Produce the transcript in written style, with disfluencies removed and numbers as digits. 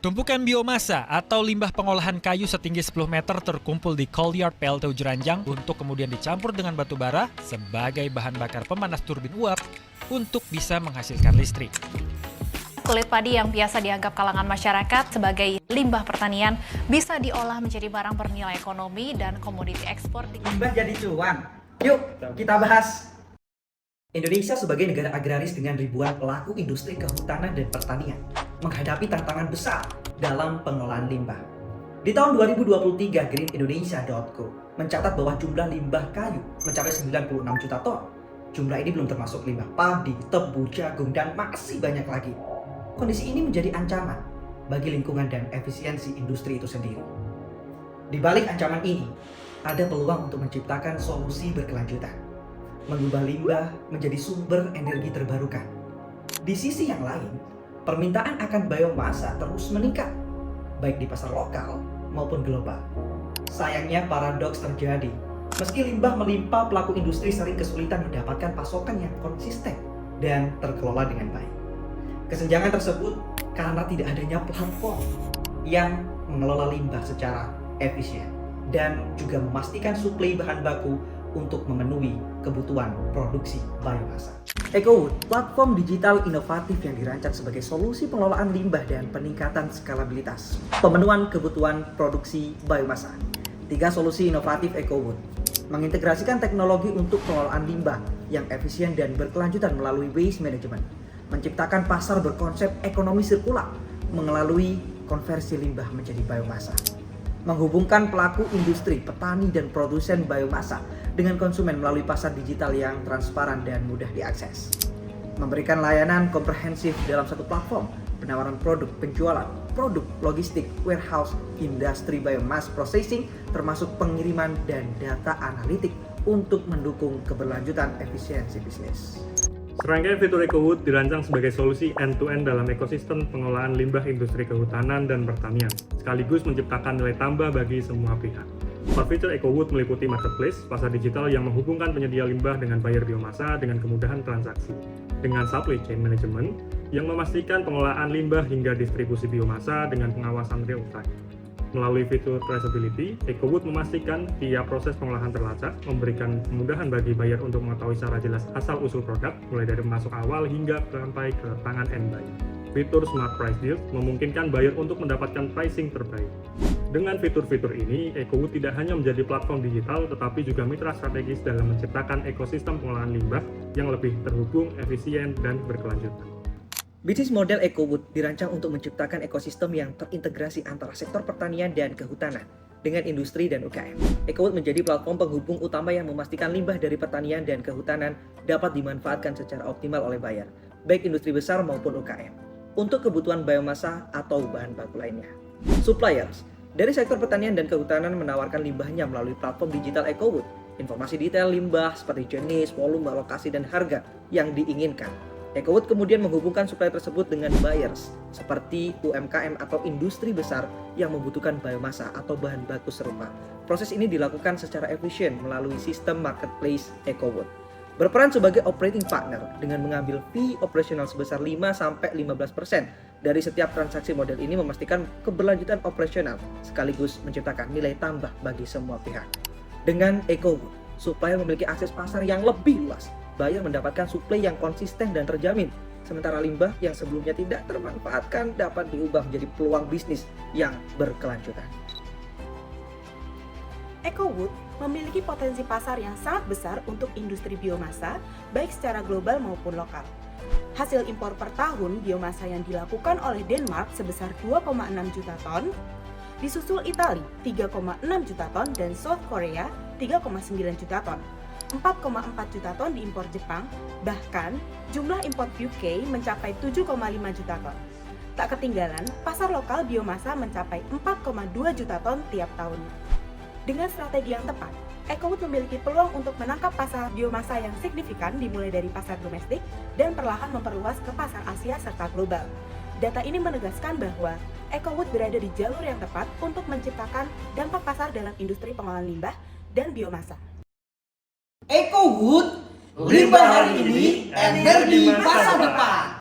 Tumpukan biomasa atau limbah pengolahan kayu setinggi 10 meter terkumpul di Coal Yard PLTU Jeranjang untuk kemudian dicampur dengan batu bara sebagai bahan bakar pemanas turbin uap untuk bisa menghasilkan listrik. Kulit padi yang biasa dianggap kalangan masyarakat sebagai limbah pertanian bisa diolah menjadi barang bernilai ekonomi dan komoditi ekspor. Limbah jadi cuan. Yuk, kita bahas. Indonesia sebagai negara agraris dengan ribuan pelaku industri kehutanan dan pertanian menghadapi tantangan besar dalam pengelolaan limbah. Di tahun 2023, greenindonesia.co mencatat bahwa jumlah limbah kayu mencapai 96 juta ton. Jumlah ini belum termasuk limbah padi, tebu, jagung, dan masih banyak lagi. Kondisi ini menjadi ancaman bagi lingkungan dan efisiensi industri itu sendiri. Di balik ancaman ini, ada peluang untuk menciptakan solusi berkelanjutan, mengubah limbah menjadi sumber energi terbarukan. Di sisi yang lain, permintaan akan biomasa terus meningkat, baik di pasar lokal maupun global. Sayangnya paradoks terjadi. Meski limbah melimpah, pelaku industri sering kesulitan mendapatkan pasokan yang konsisten dan terkelola dengan baik. Kesenjangan tersebut karena tidak adanya platform yang mengelola limbah secara efisien dan juga memastikan suplai bahan baku untuk memenuhi kebutuhan produksi biomasa. EcoWood, platform digital inovatif yang dirancang sebagai solusi pengelolaan limbah dan peningkatan skalabilitas pemenuhan kebutuhan produksi biomasa. 3 solusi inovatif EcoWood mengintegrasikan teknologi untuk pengelolaan limbah yang efisien dan berkelanjutan melalui waste management, menciptakan pasar berkonsep ekonomi sirkular melalui konversi limbah menjadi biomasa, menghubungkan pelaku industri, petani, dan produsen biomasa dengan konsumen melalui pasar digital yang transparan dan mudah diakses, memberikan layanan komprehensif dalam satu platform, penawaran produk, penjualan, produk, logistik, warehouse, industri biomass processing, termasuk pengiriman dan data analitik untuk mendukung keberlanjutan efisiensi bisnis. Serangkaian fitur EcoWood dirancang sebagai solusi end-to-end dalam ekosistem pengelolaan limbah industri kehutanan dan pertanian, sekaligus menciptakan nilai tambah bagi semua pihak. 4 fitur EcoWood meliputi marketplace, pasar digital yang menghubungkan penyedia limbah dengan buyer biomasa dengan kemudahan transaksi, dengan supply chain management yang memastikan pengelolaan limbah hingga distribusi biomasa dengan pengawasan real time. Melalui fitur traceability, EcoWood memastikan tiap proses pengolahan terlacak, memberikan kemudahan bagi buyer untuk mengetahui secara jelas asal-usul produk, mulai dari masuk awal hingga sampai ke tangan end buyer. Fitur Smart Price Deals memungkinkan buyer untuk mendapatkan pricing terbaik. Dengan fitur-fitur ini, EcoWood tidak hanya menjadi platform digital, tetapi juga mitra strategis dalam menciptakan ekosistem pengolahan limbah yang lebih terhubung, efisien, dan berkelanjutan. Bisnis model EcoWood dirancang untuk menciptakan ekosistem yang terintegrasi antara sektor pertanian dan kehutanan dengan industri dan UKM. EcoWood menjadi platform penghubung utama yang memastikan limbah dari pertanian dan kehutanan dapat dimanfaatkan secara optimal oleh buyer, baik industri besar maupun UKM, untuk kebutuhan biomasa atau bahan baku lainnya. Suppliers dari sektor pertanian dan kehutanan menawarkan limbahnya melalui platform digital EcoWood. Informasi detail limbah seperti jenis, volume, lokasi, dan harga yang diinginkan. EcoWood kemudian menghubungkan supplier tersebut dengan buyers seperti UMKM atau industri besar yang membutuhkan biomasa atau bahan baku serupa. Proses ini dilakukan secara efisien melalui sistem marketplace EcoWood. Berperan sebagai operating partner dengan mengambil fee operasional sebesar 5-15% dari setiap transaksi. Model ini memastikan keberlanjutan operasional sekaligus menciptakan nilai tambah bagi semua pihak. Dengan EcoWood, supplier memiliki akses pasar yang lebih luas. Buyer mendapatkan suplai yang konsisten dan terjamin, sementara limbah yang sebelumnya tidak termanfaatkan dapat diubah menjadi peluang bisnis yang berkelanjutan. EcoWood memiliki potensi pasar yang sangat besar untuk industri biomasa, baik secara global maupun lokal. Hasil impor per tahun biomasa yang dilakukan oleh Denmark sebesar 2,6 juta ton, disusul Italia 3,6 juta ton dan South Korea 3,9 juta ton. 4,4 juta ton diimpor Jepang, bahkan jumlah impor UK mencapai 7,5 juta ton. Tak ketinggalan, pasar lokal biomasa mencapai 4,2 juta ton tiap tahunnya. Dengan strategi yang tepat, EcoWood memiliki peluang untuk menangkap pasar biomasa yang signifikan dimulai dari pasar domestik dan perlahan memperluas ke pasar Asia serta global. Data ini menegaskan bahwa EcoWood berada di jalur yang tepat untuk menciptakan dampak pasar dalam industri pengolahan limbah dan biomasa. EcoWood, limbah hari ini, energi masa depan.